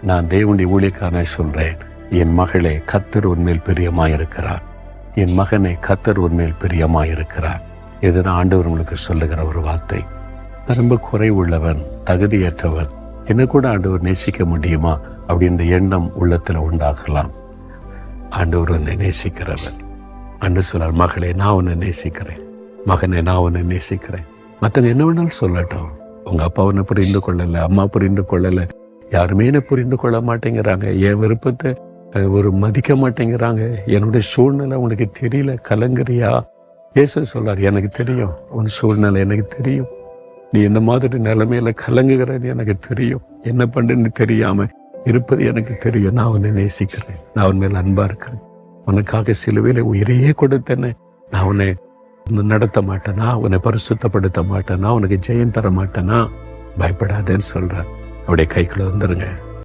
நான் தேவனுடைய ஊழியக்காரனை சொல்றேன், என் மகளே கர்த்தர் உன்மேல் பிரியமாயிருக்கிறார், என் மகனை கர்த்தர் உன்மேல் பிரியமாயிருக்கிறார். இதுதான் ஆண்டவர் உங்களுக்கு சொல்லுகிற ஒரு வார்த்தை. நான் ரொம்ப குறைவுள்ளவன், தகுதியற்றவன், என்ன கூட ஆண்டவர் நேசிக்க முடியுமா அப்படின்ற எண்ணம் உள்ளத்தில் உண்டாகலாம். ஆண்டவர் உன்னை நேசிக்கிறவர். அன்று சொன்னார், மகளே நான் உன்னை நேசிக்கிறேன், மகனை நான் உன்னை நேசிக்கிறேன். மற்றவங்க என்ன வேணாலும் சொல்லட்டும், உங்க அப்பா உன்னை புரிந்து கொள்ளலை, அம்மா புரிந்து கொள்ளலை, யாருமே என்னை புரிந்து கொள்ள மாட்டேங்கிறாங்க, என் விருப்பத்தை ஒரு மதிக்க மாட்டேங்கிறாங்க, என்னுடைய சூழ்நிலை உனக்கு தெரியல, கலங்குறியா? இயேசு சொல்றார், எனக்கு தெரியும் உன் சூழ்நிலை, எனக்கு தெரியும், நீ இந்த மாதிரி நிலைமையில கலங்குகிறது எனக்கு தெரியும், என்ன பண்ணுன்னு தெரியாம இருப்பது எனக்கு தெரியும். நான் உன்னை நேசிக்கிறேன், நான் உன் மேல் அன்பா இருக்கிறேன், உனக்காக சிலுவையில உயிரையே கொடுத்தேன்னு, நான் உன்னை நடத்த மாட்டேனா, உன்னை பரிசுத்தப்படுத்த மாட்டேனா, உனக்கு ஜெயம் தர மாட்டேனா, பயப்படாதேன்னு சொல்றேன். அவருடைய கைக்குள்ள வந்துருங்க.